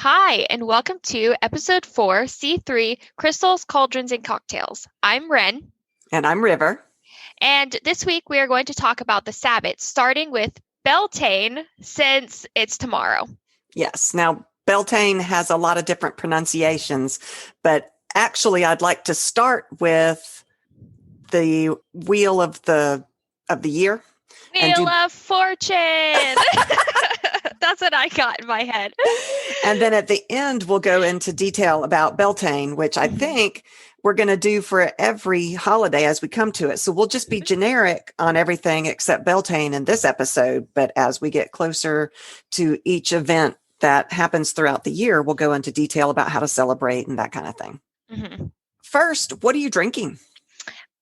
Hi, and welcome to episode 4, C3 Crystals, Cauldrons, and Cocktails. I'm Ren, And I'm River. and this week we are going to talk about the Sabbath, starting with Beltane, since it's tomorrow. Yes. Now, Beltane has a lot of different pronunciations, but actually, I'd like to start with the wheel of the year. Wheel of Fortune! That's what I got in my head. And then at the end, we'll go into detail about Beltane, which I think we're going to do for every holiday as we come to it. So we'll just be generic on everything except Beltane in this episode. But as we get closer to each event that happens throughout the year, we'll go into detail about how to celebrate and that kind of thing. Mm-hmm. First, what are you drinking?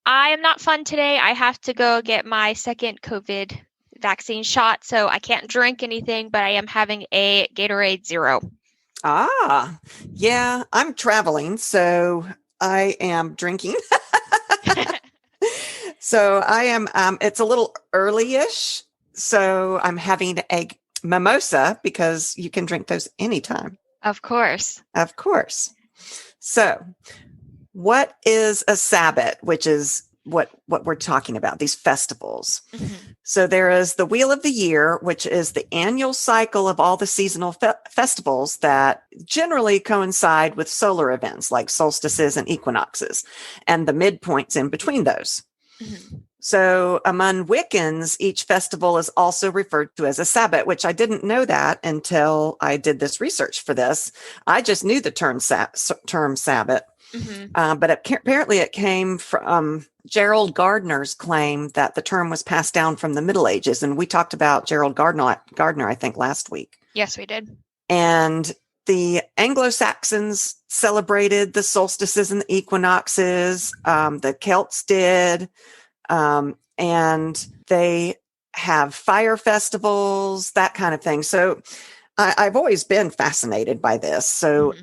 I am not fun today. I have to go get my second COVID vaccine shot, so I can't drink anything, but I am having a Gatorade Zero. Ah, yeah, I'm traveling, so I am drinking. So I am, it's a little early-ish, so I'm having a mimosa because you can drink those anytime. Of course. Of course. So what is a Sabbath, which is what we're talking about, these festivals. Mm-hmm. So there is the Wheel of the Year, which is the annual cycle of all the seasonal festivals that generally coincide with solar events like solstices and equinoxes and the midpoints in between those. Mm-hmm. So among Wiccans, each festival is also referred to as a Sabbath, which I didn't know that until I did this research for this. I just knew the term Sabbath. Mm-hmm. But apparently it came from Gerald Gardner's claim that the term was passed down from the Middle Ages. And we talked about Gerald Gardner, I think, last week. Yes, we did. And the Anglo-Saxons celebrated the solstices and the equinoxes. The Celts did. And they have fire festivals, that kind of thing. So I've always been fascinated by this. So,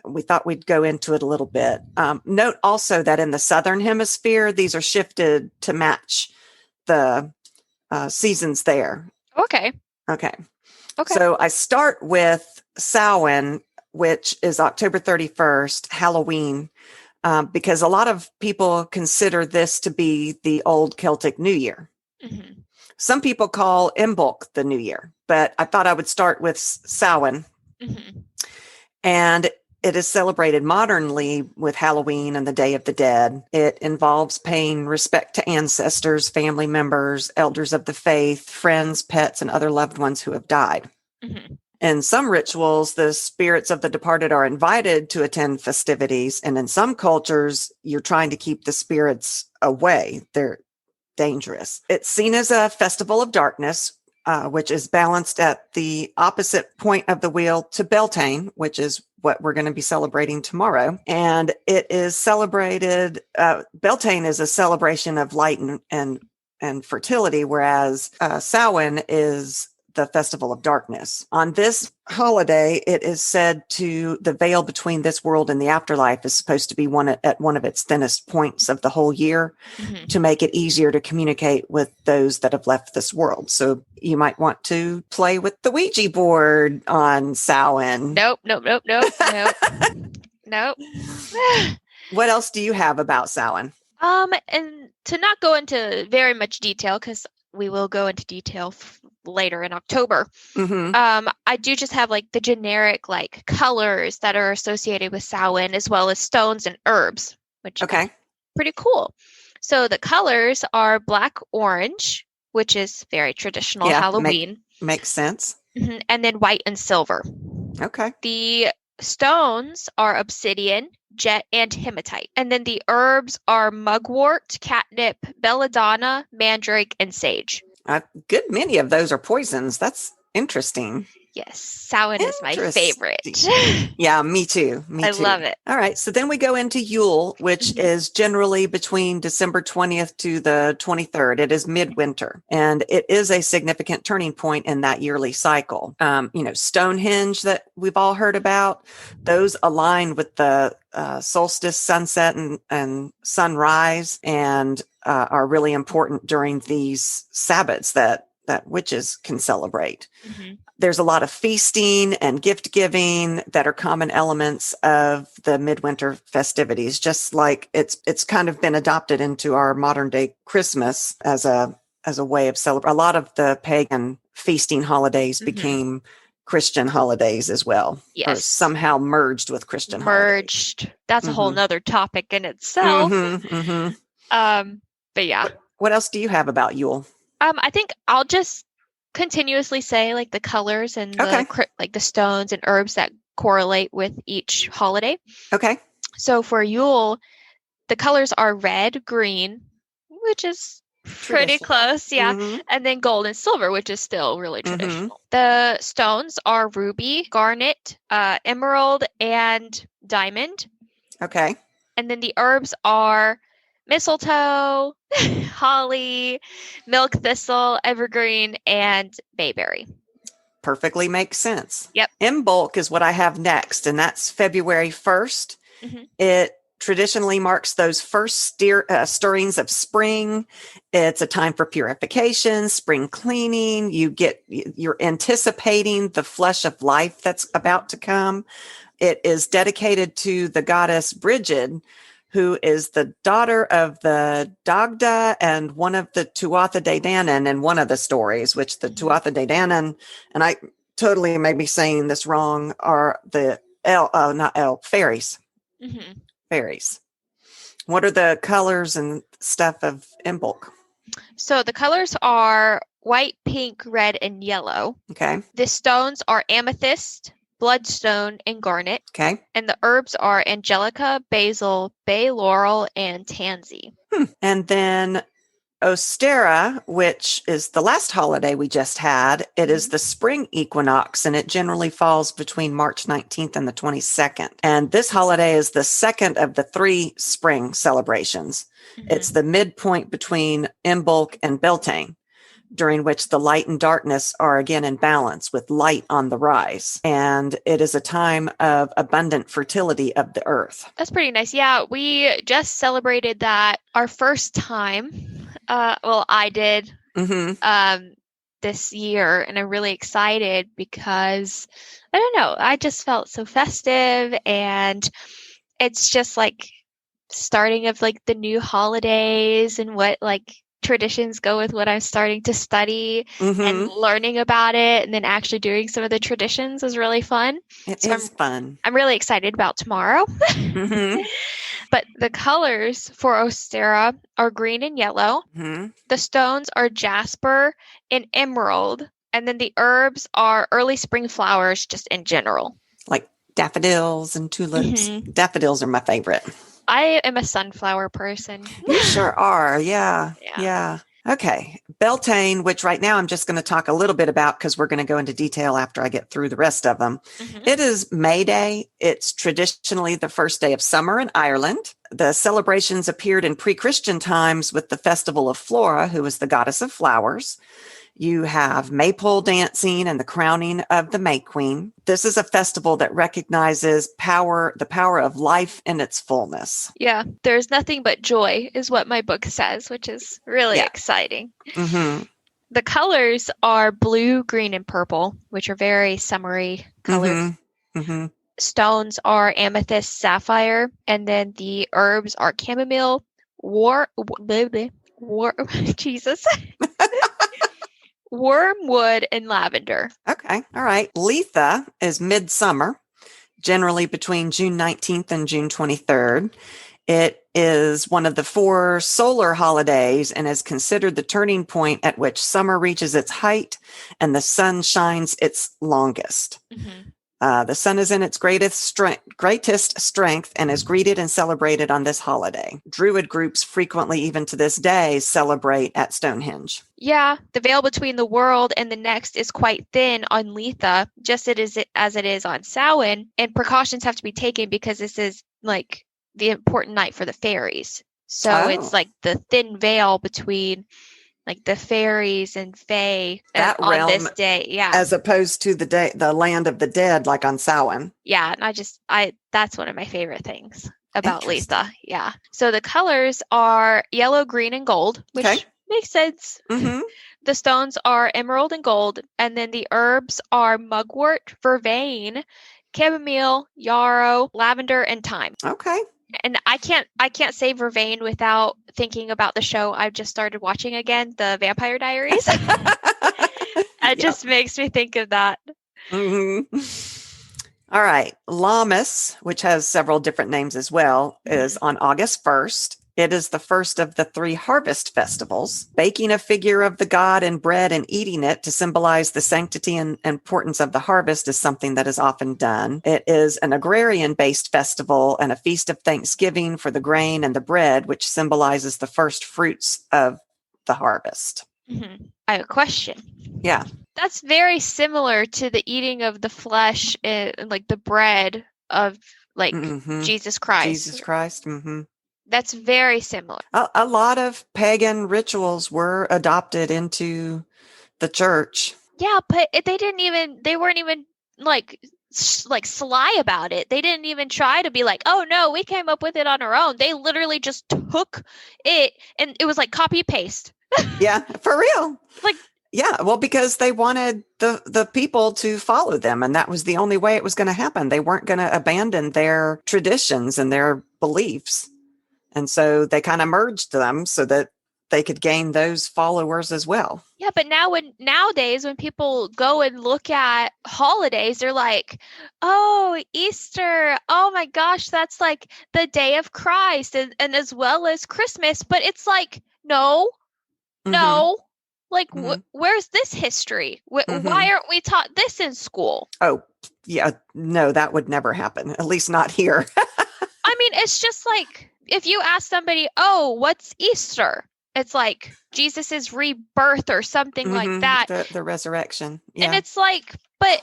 we thought we'd go into it a little bit. Note also that in the Southern Hemisphere, these are shifted to match the seasons there. Okay. So I start with Samhain, which is October 31st, Halloween, because a lot of people consider this to be the old Celtic New Year. Mm-hmm. Some people call Imbolc the New Year, but I thought I would start with Samhain. Mm-hmm. And it is celebrated modernly with Halloween and the Day of the Dead. It involves paying respect to ancestors, family members, elders of the faith, friends, pets, and other loved ones who have died. Mm-hmm. In some rituals, the spirits of the departed are invited to attend festivities. And in some cultures, you're trying to keep the spirits away. They're dangerous. It's seen as a festival of darkness, which is balanced at the opposite point of the wheel to Beltane, which is what we're going to be celebrating tomorrow. And it is celebrated, Beltane is a celebration of light and fertility, whereas Samhain is the festival of darkness. On this holiday, it is said the veil between this world and the afterlife is supposed to be at one of its thinnest points of the whole year to make it easier to communicate with those that have left this world. So you might want to play with the Ouija board on Samhain. Nope. Nope. What else do you have about Samhain? And to not go into very much detail, because we will go into detail later in October. Mm-hmm. I do just have like the generic like colors that are associated with Samhain, as well as stones and herbs, which is pretty cool. So the colors are black, orange, which is very traditional Halloween. Makes sense. Mm-hmm. And then white and silver. Okay. The stones are obsidian, jet, and hematite. And then the herbs are mugwort, catnip, belladonna, mandrake, and sage. A good many of those are poisons. That's interesting. Yes, Samhain is my favorite. Yeah, me too. I love it. All right, so then we go into Yule, which is generally between December 20th to the 23rd. It is midwinter, and it is a significant turning point in that yearly cycle. Stonehenge that we've all heard about, those align with the solstice, sunset, and sunrise, and are really important during these Sabbats that that witches can celebrate. Mm-hmm. There's a lot of feasting and gift giving that are common elements of the midwinter festivities, just like it's kind of been adopted into our modern day Christmas as a way of celebrating. A lot of the pagan feasting holidays became Christian holidays as well. Yes. Or somehow merged with Christian holidays. That's a whole nother topic in itself. But yeah. What else do you have about Yule? I think I'll just continuously say like the colors and the stones and herbs that correlate with each holiday. Okay. So for Yule, the colors are red, green, which is pretty close, yeah. And then gold and silver, which is still really traditional. The stones are ruby, garnet, emerald, and diamond. Okay. And then the herbs are mistletoe, holly, milk thistle, evergreen, and bayberry. Perfectly makes sense. Yep. Imbolc is what I have next, and that's February 1st. It traditionally marks those first stirrings of spring. It's a time for purification, spring cleaning. You're anticipating the flush of life that's about to come. It is dedicated to the goddess Brigid, who is the daughter of the Dagda and one of the Tuatha De Danann in one of the stories, which the Tuatha De Danann, and I totally may be saying this wrong, are the fairies. Fairies. What are the colors and stuff of Imbolc? So the colors are white, pink, red, and yellow. Okay. The stones are amethyst, bloodstone, and garnet. Okay. And the herbs are angelica, basil, bay laurel, and tansy. And then Ostera, which is the last holiday we just had, it is the spring equinox, and it generally falls between March 19th and the 22nd. And this holiday is the second of the 3 spring celebrations. It's the midpoint between Imbolc and Beltane, during which the light and darkness are again in balance, with light on the rise. And it is a time of abundant fertility of the earth. That's pretty nice. Yeah, we just celebrated that our first time. I did this year, and I'm really excited because, I don't know, I just felt so festive, and it's just like starting of like the new holidays and what like traditions go with what I'm starting to study and learning about it, and then actually doing some of the traditions is really fun. It is fun. I'm really excited about tomorrow. But the colors for Ostera are green and yellow. The stones are jasper and emerald. And then the herbs are early spring flowers just in general. Like daffodils and tulips. Daffodils are my favorite. I am a sunflower person. You sure are. Yeah. Okay. Beltane, which right now I'm just going to talk a little bit about because we're going to go into detail after I get through the rest of them. It is May Day. It's traditionally the first day of summer in Ireland. The celebrations appeared in pre-Christian times with the festival of Flora, who is the goddess of flowers. You have maypole dancing and the crowning of the May Queen. This is a festival that recognizes the power of life in its fullness. Yeah, there's nothing but joy is what my book says, which is really exciting. The colors are blue, green, and purple, which are very summery colors. Stones are amethyst, sapphire, and then the herbs are chamomile, Jesus. Wormwood and lavender. Okay. All right. Litha is midsummer, generally between June 19th and June 23rd. It is one of the 4 solar holidays and is considered the turning point at which summer reaches its height and the sun shines its longest. The sun is in its greatest strength and is greeted and celebrated on this holiday. Druid groups frequently, even to this day, celebrate at Stonehenge. Yeah, the veil between the world and the next is quite thin on Litha, just as it is on Samhain, and precautions have to be taken because this is like the important night for the fairies. So it's like the thin veil between like the fairies and fae that on realm, this day, as opposed to the land of the dead, like on Samhain. Yeah, and that's one of my favorite things about Litha. Yeah, so the colors are yellow, green, and gold, which Makes sense. Mm-hmm. The stones are emerald and gold, and then the herbs are mugwort, vervain, chamomile, yarrow, lavender, and thyme. Okay. And I can't say vervain without thinking about the show I've just started watching again, The Vampire Diaries. It just makes me think of that. Mm-hmm. All right. Lammas, which has several different names as well, is on August 1st. It is the first of the 3 harvest festivals. Baking a figure of the god in bread and eating it to symbolize the sanctity and importance of the harvest is something that is often done. It is an agrarian-based festival and a feast of thanksgiving for the grain and the bread, which symbolizes the first fruits of the harvest. Mm-hmm. I have a question. Yeah. That's very similar to the eating of the flesh and like the bread of like Jesus Christ. Jesus Christ. Mm-hmm. That's very similar. A lot of pagan rituals were adopted into the church. Yeah, but they weren't even like sly about it. They didn't even try to be like, oh no, we came up with it on our own. They literally just took it and it was like copy paste. Yeah, for real. Like, yeah, well, because they wanted the people to follow them, and that was the only way it was going to happen. They weren't going to abandon their traditions and their beliefs. And so they kind of merged them so that they could gain those followers as well. Yeah, but nowadays when people go and look at holidays, they're like, oh, Easter, oh my gosh, that's like the day of Christ and as well as Christmas. But it's like, no, like, where's this history? Why aren't we taught this in school? Oh, yeah, no, that would never happen, at least not here. I mean, it's just like, if you ask somebody, oh, what's Easter? It's like Jesus's rebirth or something like that. The resurrection. Yeah. And it's like, but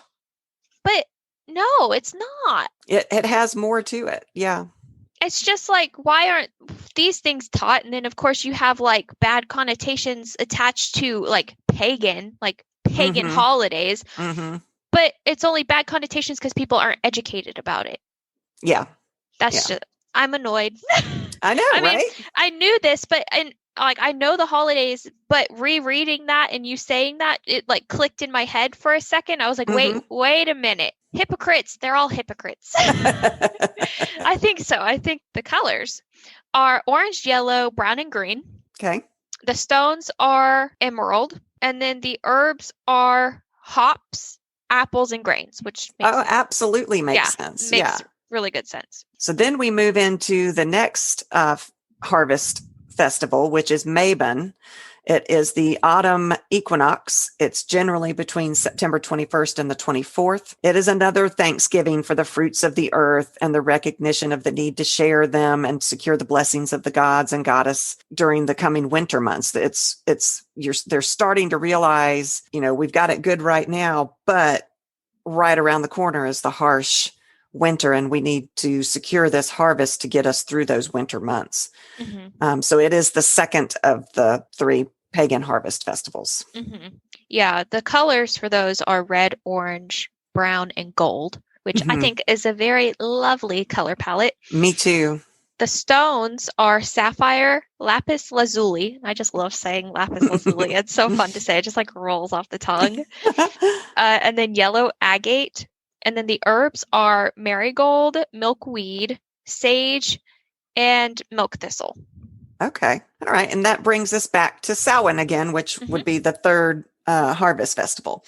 no, it's not. It has more to it. Yeah. It's just like, why aren't these things taught? And then of course you have like bad connotations attached to like pagan holidays. Mm-hmm. But it's only bad connotations because people aren't educated about it. Yeah. That's just, I'm annoyed. I know, I right? mean, I knew this, but I know the holidays, but rereading that and you saying that, it like clicked in my head for a second. I was like, wait a minute. Hypocrites. They're all hypocrites. I think so. I think the colors are orange, yellow, brown, and green. Okay. The stones are emerald. And then the herbs are hops, apples, and grains, which absolutely makes sense. Makes really good sense. So then we move into the next harvest festival, which is Mabon. It is the autumn equinox. It's generally between September 21st and the 24th. It is another Thanksgiving for the fruits of the earth and the recognition of the need to share them and secure the blessings of the gods and goddess during the coming winter months. They're starting to realize, we've got it good right now, but right around the corner is the harsh winter, and we need to secure this harvest to get us through those winter months. Mm-hmm. So it is the second of the 3 pagan harvest festivals. Mm-hmm. Yeah, the colors for those are red, orange, brown, and gold, which I think is a very lovely color palette. Me too. The stones are sapphire, lapis lazuli. I just love saying lapis lazuli. It's so fun to say. It just like rolls off the tongue. And then yellow agate. And then the herbs are marigold, milkweed, sage, and milk thistle. Okay. All right. And that brings us back to Samhain again, which would be the 3rd harvest festival.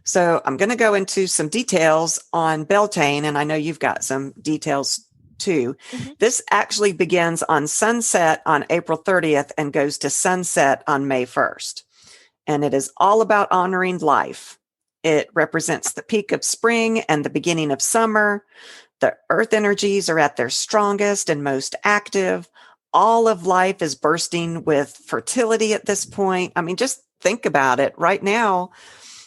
So I'm going to go into some details on Beltane, and I know you've got some details too. Mm-hmm. This actually begins on sunset on April 30th and goes to sunset on May 1st. And it is all about honoring life. It represents the peak of spring and the beginning of summer. The earth energies are at their strongest and most active. All of life is bursting with fertility at this point. I mean, just think about it. Right now,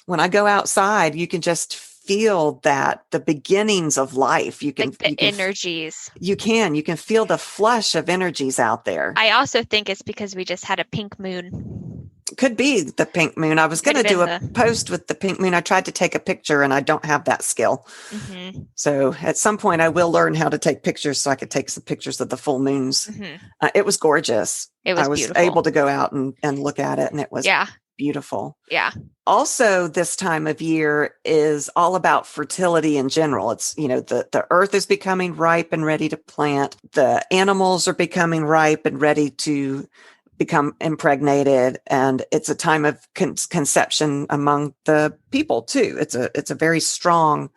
when I go outside, you can just feel that the beginnings of life. You can energies. You can feel the flush of energies out there. I also think it's because we just had a pink moon. could be the pink moon. I was going to do a post with the pink moon. I tried to take a picture and I don't have that skill. Mm-hmm. So at some point I will learn how to take pictures so I could take some pictures of the full moons. Mm-hmm. It was gorgeous. I was beautiful. Able to go out and look at it, and it was beautiful. Yeah. Also, this time of year is all about fertility in general. It's, the earth is becoming ripe and ready to plant. The animals are becoming ripe and ready to become impregnated. And it's a time of conception among the people too. It's a very strong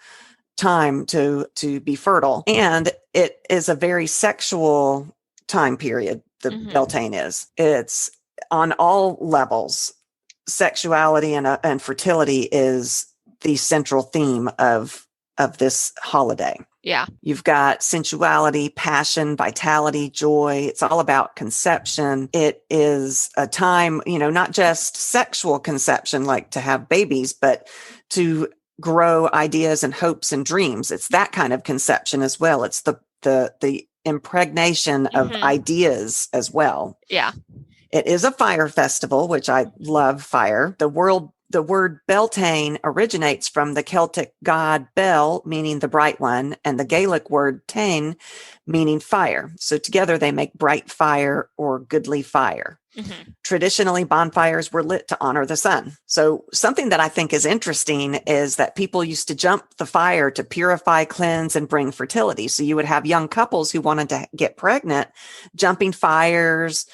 time to be fertile. And it is a very sexual time period. The Beltane is. It's on all levels. Sexuality and fertility is the central theme of this holiday. Yeah. You've got sensuality, passion, vitality, joy. It's all about conception. It is a time, not just sexual conception, like to have babies, but to grow ideas and hopes and dreams. It's that kind of conception as well. It's the impregnation of ideas as well. Yeah. It is a fire festival, which I love fire. The word Beltane originates from the Celtic god Bel, meaning the bright one, and the Gaelic word Tane, meaning fire. So together they make bright fire or goodly fire. Mm-hmm. Traditionally, bonfires were lit to honor the sun. So something that I think is interesting is that people used to jump the fire to purify, cleanse, and bring fertility. So you would have young couples who wanted to get pregnant, jumping fires,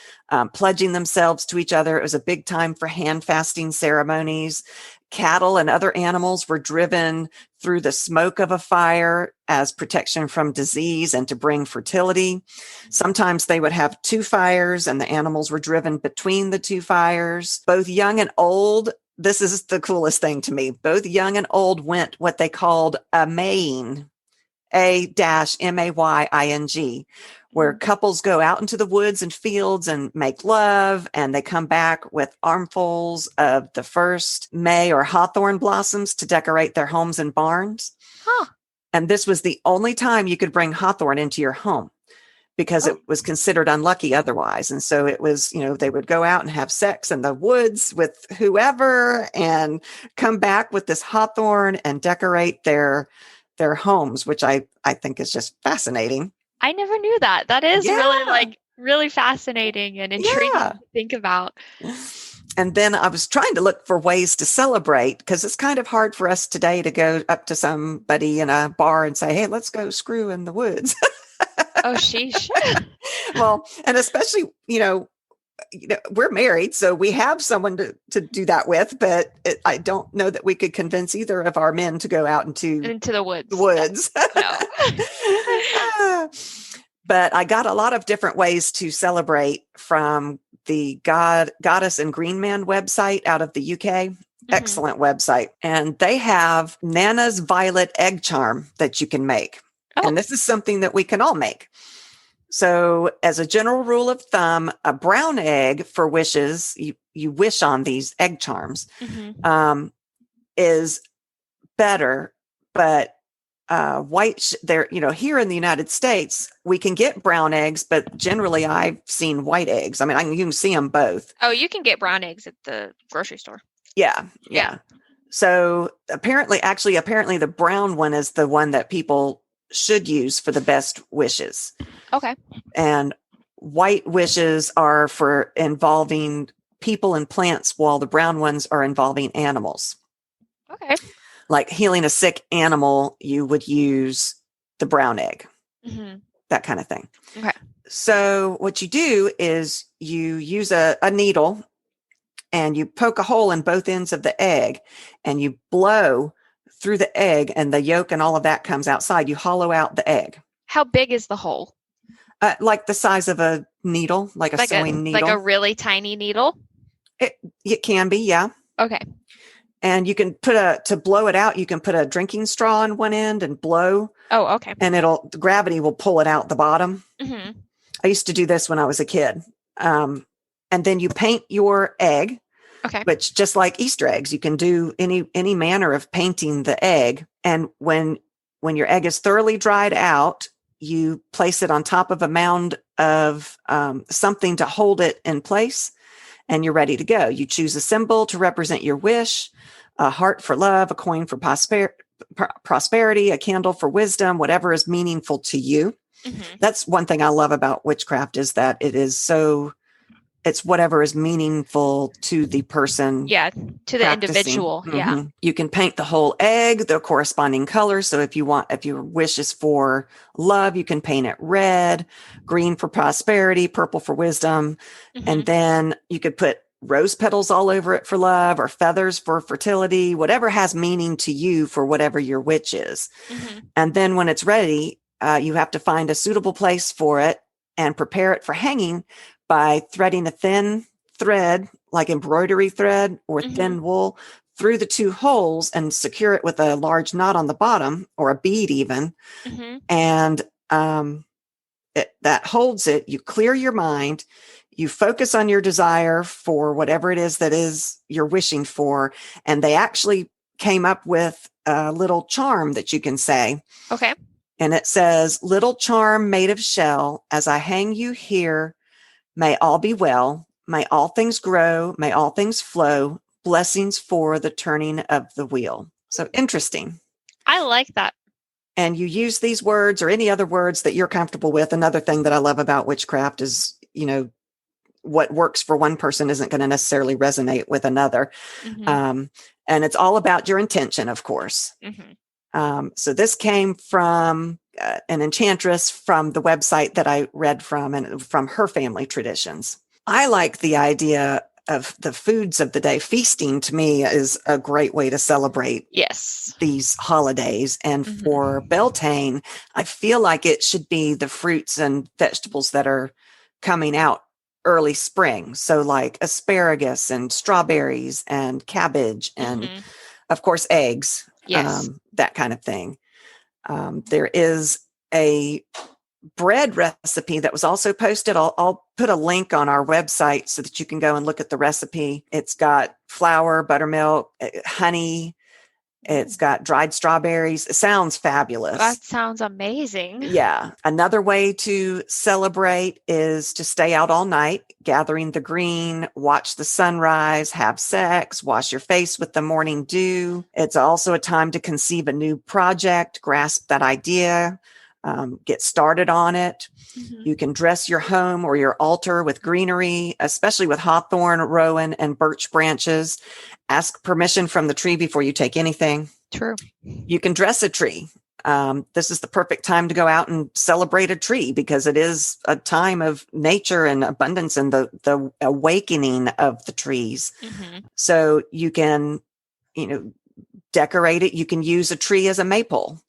pledging themselves to each other. It was a big time for hand fasting ceremonies. Cattle and other animals were driven through the smoke of a fire as protection from disease and to bring fertility. Sometimes they would have two fires and the animals were driven between the two fires. Both young and old, this is the coolest thing to me, both young and old went what they called a maying, A-M-A-Y-I-N-G, where couples go out into the woods and fields and make love, and they come back with armfuls of the first May or hawthorn blossoms to decorate their homes and barns. Huh. And this was the only time you could bring hawthorn into your home because it was considered unlucky otherwise. And so it was, they would go out and have sex in the woods with whoever and come back with this hawthorn and decorate their homes, which I think is just fascinating. I never knew that. That is really fascinating and intriguing to think about. And then I was trying to look for ways to celebrate because it's kind of hard for us today to go up to somebody in a bar and say, hey, let's go screw in the woods. Oh, sheesh. Well, and especially, we're married, so we have someone to do that with, but I don't know that we could convince either of our men to go out into the woods. No. But I got a lot of different ways to celebrate from the Goddess and Green Man website out of the UK. Mm-hmm. Excellent website. And they have Nana's Violet egg charm that you can make. Oh. And this is something that we can all make. So as a general rule of thumb, a brown egg for wishes, you wish on these egg charms, is better, but white, here in the United States, we can get brown eggs, but generally I've seen white eggs. I mean, you can see them both. Oh, you can get brown eggs at the grocery store. Yeah. So apparently the brown one is the one that people should use for the best wishes. Okay. And white wishes are for involving people and plants, while the brown ones are involving animals. Okay. Like healing a sick animal, you would use the brown egg, that kind of thing. Okay. So what you do is you use a needle and you poke a hole in both ends of the egg and you blow through the egg and the yolk and all of that comes outside. You hollow out the egg. How big is the hole? Like the size of a needle, like a sewing needle. Like a really tiny needle? It can be, yeah. Okay. And you can to blow it out, you can put a drinking straw on one end and blow. Oh, okay. And the gravity will pull it out the bottom. Mm-hmm. I used to do this when I was a kid. And then you paint your egg. Okay. Which, just like Easter eggs, you can do any manner of painting the egg. And when your egg is thoroughly dried out, you place it on top of a mound of something to hold it in place. and you're ready to go. You choose a symbol to represent your wish, a heart for love, a coin for prosperity, a candle for wisdom, whatever is meaningful to you. Mm-hmm. That's one thing I love about witchcraft, is that it's whatever is meaningful to the person. Yeah, to the individual. Mm-hmm. Yeah. You can paint the whole egg, the corresponding colors. So if your wish is for love, you can paint it red, green for prosperity, purple for wisdom. Mm-hmm. And then you could put rose petals all over it for love, or feathers for fertility, whatever has meaning to you for whatever your wish is. Mm-hmm. And then when it's ready, you have to find a suitable place for it and prepare it for hanging by threading a thin thread, like embroidery thread or Mm-hmm. thin wool, through the 2 holes and secure it with a large knot on the bottom, or a bead even. Mm-hmm. And that holds it. You clear your mind. You focus on your desire for whatever it is you're wishing for. And they actually came up with a little charm that you can say. Okay. And it says, "Little charm made of shell, as I hang you here, may all be well. May all things grow. May all things flow. Blessings for the turning of the wheel." So interesting. I like that. And you use these words or any other words that you're comfortable with. Another thing that I love about witchcraft is, what works for one person isn't going to necessarily resonate with another. Mm-hmm. And it's all about your intention, of course. Mm-hmm. So this came from an enchantress from the website that I read from, and from her family traditions. I like the idea of the foods of the day. Feasting, to me, is a great way to celebrate these holidays. And Mm-hmm. for Beltane, I feel like it should be the fruits and vegetables that are coming out early spring. So like asparagus and strawberries and cabbage and, Mm-hmm. of course, eggs. Yes. That kind of thing. There is a bread recipe that was also posted. I'll put a link on our website so that you can go and look at the recipe. It's got flour, buttermilk, honey. It's got dried strawberries. It sounds fabulous. That sounds amazing. Yeah. Another way to celebrate is to stay out all night, gathering the green, watch the sunrise, have sex, wash your face with the morning dew. It's also a time to conceive a new project, grasp that idea, get started on it. Mm-hmm. You can dress your home or your altar with greenery, especially with hawthorn, rowan, and birch branches. Ask permission from the tree before you take anything. True. You can dress a tree. This is the perfect time to go out and celebrate a tree, because it is a time of nature and abundance and the awakening of the trees. Mm-hmm. So you can, decorate it. You can use a tree as a maypole,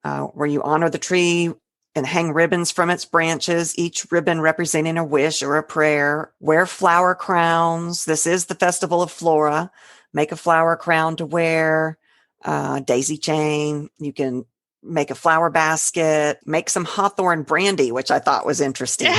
where you honor the tree and hang ribbons from its branches, each ribbon representing a wish or a prayer. Wear flower crowns. This is the festival of flora. Make a flower crown to wear, daisy chain. You can make a flower basket, make some hawthorn brandy, which I thought was interesting.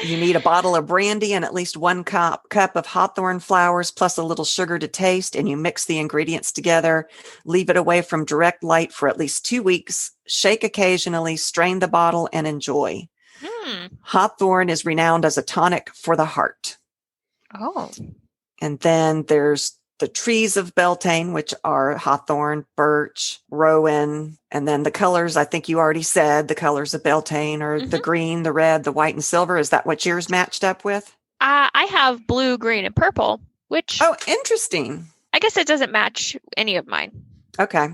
You need a bottle of brandy and at least 1 cup of hawthorn flowers, plus a little sugar to taste, and you mix the ingredients together. Leave it away from direct light for at least 2 weeks. Shake occasionally, strain the bottle, and enjoy. Hawthorn is renowned as a tonic for the heart. Oh. And then there's the trees of Beltane, which are hawthorn, birch, rowan, and then the colors, I think you already said, the colors of Beltane are the green, the red, the white, and silver. Is that what yours matched up with? I have blue, green, and purple, which... Oh, interesting. I guess it doesn't match any of mine. Okay.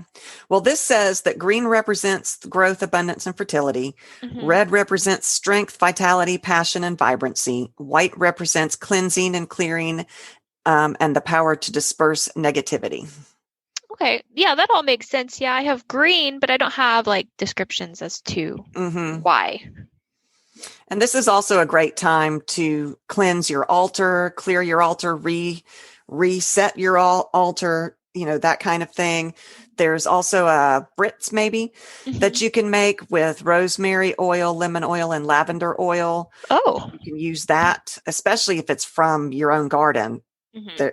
Well, this says that green represents growth, abundance, and fertility. Mm-hmm. Red represents strength, vitality, passion, and vibrancy. White represents cleansing and clearing, and the power to disperse negativity. Okay. Yeah, that all makes sense. Yeah, I have green, but I don't have descriptions as to why. And this is also a great time to cleanse your altar, clear your altar, reset your altar, that kind of thing. There's also a Brits maybe that you can make with rosemary oil, lemon oil, and lavender oil. Oh. You can use that, especially if it's from your own garden.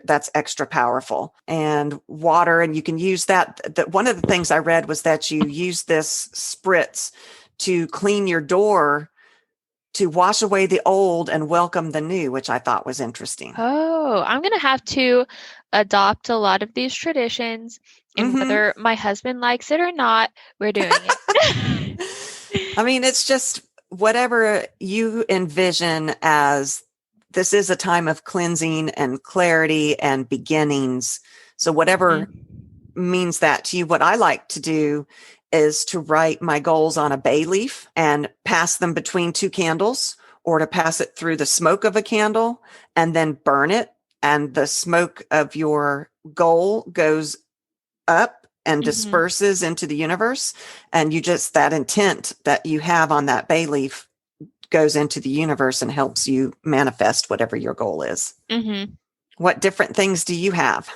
That's extra powerful. And water, and you can use that. One of the things I read was that you use this spritz to clean your door to wash away the old and welcome the new, which I thought was interesting. Oh, I'm going to have to adopt a lot of these traditions, and whether my husband likes it or not, we're doing it. I mean, it's just whatever you envision as this is a time of cleansing and clarity and beginnings. So whatever means that to you, what I like to do is to write my goals on a bay leaf and pass them between two candles, or to pass it through the smoke of a candle and then burn it. And the smoke of your goal goes up and disperses into the universe. And that intent that you have on that bay leaf goes into the universe and helps you manifest whatever your goal is. What different things do you have?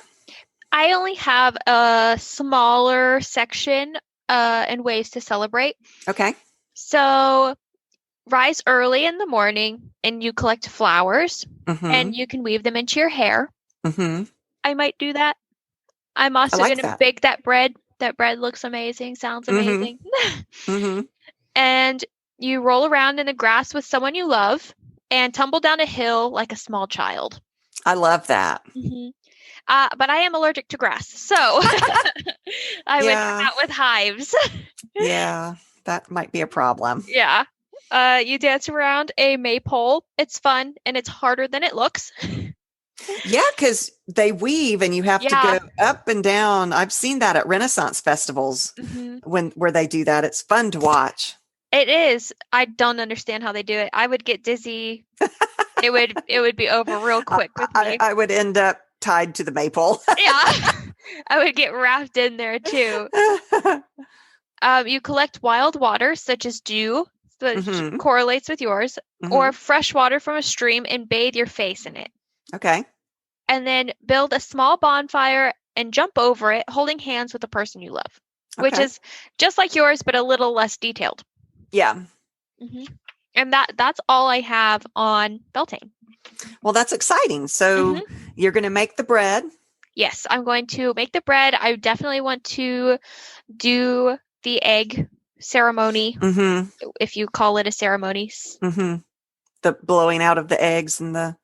I only have a smaller section and ways to celebrate. Okay. So rise early in the morning and you collect flowers and you can weave them into your hair. I might do that. I'm also going to bake that bread. That bread looks amazing. Sounds amazing. And you roll around in the grass with someone you love and tumble down a hill like a small child. I love that. But I am allergic to grass, so I would come out with hives. Yeah, that might be a problem. Yeah. You dance around a maypole. It's fun, and it's harder than it looks. Yeah, because they weave, and you have to go up and down. I've seen that at Renaissance festivals where they do that. It's fun to watch. It is. I don't understand how they do it. I would get dizzy. It would be over real quick with me. I would end up tied to the maypole. Yeah. I would get wrapped in there too. You collect wild water such as dew, which correlates with yours, or fresh water from a stream and bathe your face in it. Okay. And then build a small bonfire and jump over it, holding hands with the person you love, which is just like yours, but a little less detailed. Yeah. And that's all I have on Beltane. Well, that's exciting. So you're going to make the bread. Yes, I'm going to make the bread. I definitely want to do the egg ceremony, if you call it a ceremony. The blowing out of the eggs and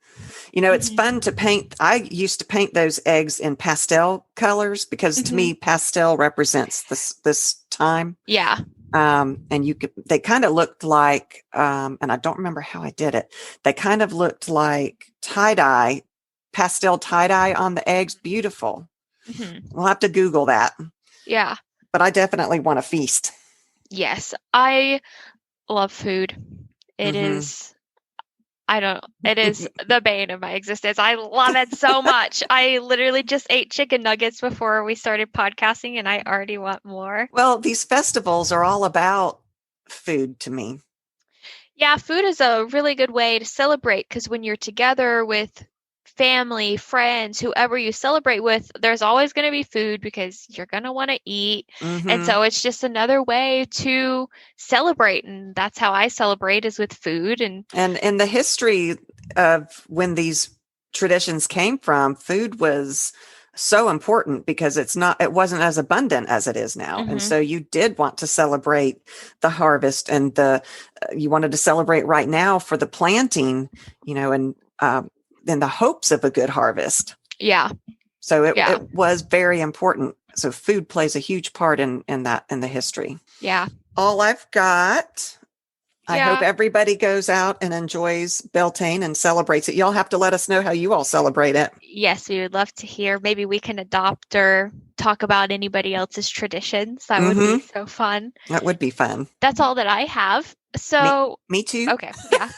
it's fun to paint. I used to paint those eggs in pastel colors because to me, pastel represents this time. Yeah. And they kind of looked like, and I don't remember how I did it. They kind of looked like tie-dye, pastel tie-dye on the eggs. Beautiful. We'll have to Google that. Yeah. But I definitely want a feast. Yes. I love food. It is the bane of my existence. I love it so much. I literally just ate chicken nuggets before we started podcasting and I already want more. Well, these festivals are all about food to me. Yeah, food is a really good way to celebrate because when you're together with family, friends, whoever you celebrate with, there's always going to be food because you're going to want to eat. And so it's just another way to celebrate. And that's how I celebrate, is with food. And in the history of when these traditions came from, food was so important because it wasn't as abundant as it is now. And so you did want to celebrate the harvest and you wanted to celebrate right now for the planting, and in the hopes of a good harvest. Yeah. So it was very important. So food plays a huge part in the history. Yeah. All I've got. I hope everybody goes out and enjoys Beltane and celebrates it. Y'all have to let us know how you all celebrate it. Yes, we would love to hear. Maybe we can adopt or talk about anybody else's traditions. That would be so fun. That would be fun. That's all that I have. So me too. Okay. Yeah.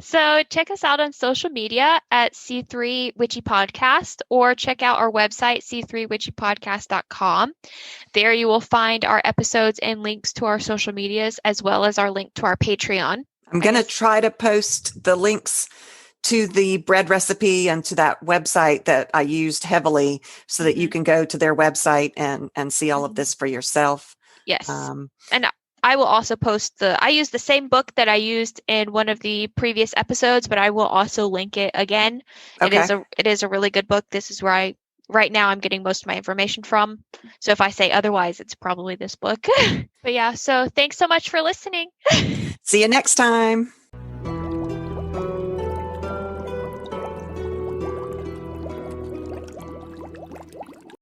So check us out on social media at C3 Witchy Podcast, or check out our website, c3witchypodcast.com. There you will find our episodes and links to our social medias, as well as our link to our Patreon. I'm going to try to post the links to the bread recipe and to that website that I used heavily so that you can go to their website and see all of this for yourself. Yes. And I will also post I use the same book that I used in one of the previous episodes, but I will also link it again. Okay. It is a really good book. This is where right now I'm getting most of my information from. So if I say otherwise, it's probably this book. But yeah, so thanks so much for listening. See you next time.